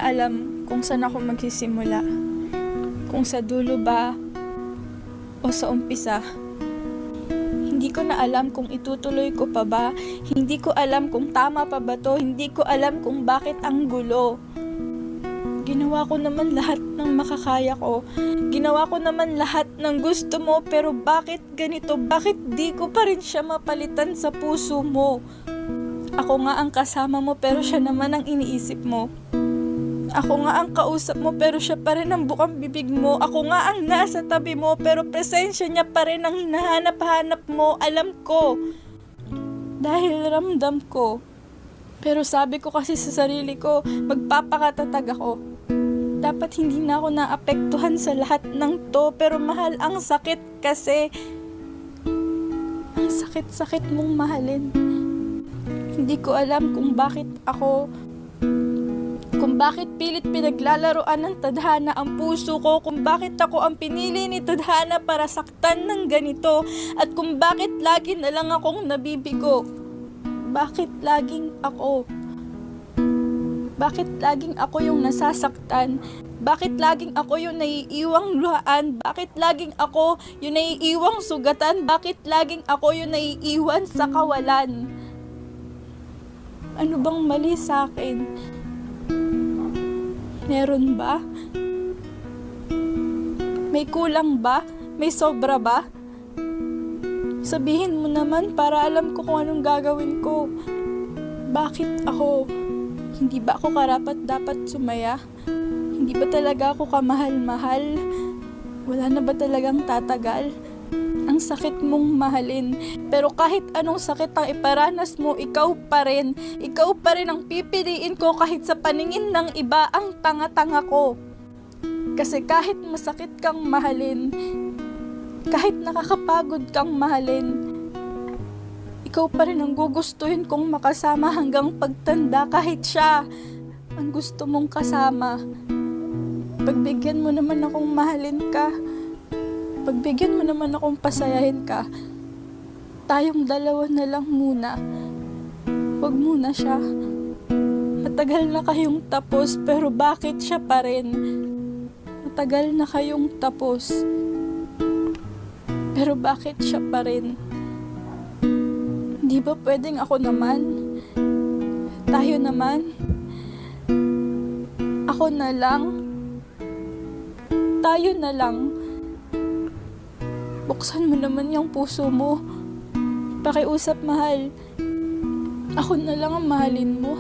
na alam kung saan ako magsisimula. Kung sa dulo ba o sa umpisa. Hindi ko na alam kung itutuloy ko pa ba. Hindi ko alam kung tama pa ba to. Hindi ko alam kung bakit ang gulo. Ginawa ko naman lahat ng makakaya ko. Ginawa ko naman lahat ng gusto mo, pero bakit ganito? Bakit di ko pa rin siya mapalitan sa puso mo? Ako nga ang kasama mo, pero siya naman ang iniisip mo. Ako nga ang kausap mo, pero siya pa rin ang bukang bibig mo. Ako nga ang nasa tabi mo, pero presensya niya pa rin ang hinahanap-hanap mo. Alam ko. Dahil ramdam ko. Pero sabi ko kasi sa sarili ko, magpapakatatag ako. Dapat hindi na ako naapektuhan sa lahat ng to, pero mahal, ang sakit kasi. Ang sakit-sakit mong mahalin. Hindi ko alam kung bakit pilit pinaglalaroan ng tadhana ang puso ko, kung bakit ako ang pinili ni tadhana para saktan ng ganito, at kung bakit lagi na lang akong nabibigo. Bakit laging ako? Bakit laging ako yung nasasaktan? Bakit laging ako yung naiiwang luhaan? Bakit laging ako yung naiiwang sugatan? Bakit laging ako yung naiiwan sa kawalan? Ano bang mali sa akin? Meron ba? May kulang ba? May sobra ba? Sabihin mo naman para alam ko kung anong gagawin ko. Bakit ako? Hindi ba ako karapat dapat sumaya? Hindi ba talaga ako kamahal-mahal? Wala na ba talagang tatagal? Ang sakit mong mahalin. Pero kahit anong sakit ang iparanas mo, ikaw pa rin. Ikaw pa rin ang pipiliin ko kahit sa paningin ng iba ang tanga-tanga ko. Kasi kahit masakit kang mahalin, kahit nakakapagod kang mahalin, ikaw pa rin ang gugustuhin kong makasama hanggang pagtanda kahit siya ang gusto mong kasama. Pagbigyan mo naman akong mahalin ka. Pagbigyan mo naman akong pasayahin ka. Tayong dalawa na lang muna. Huwag muna siya. Matagal na kayong tapos, pero bakit siya pa rin? Matagal na kayong tapos, pero bakit siya pa rin? Di ba pwedeng ako naman? Tayo naman? Ako na lang? Tayo na lang? Buksan mo naman yung puso mo. Pakiusap, mahal. Ako na lang ang mahalin mo.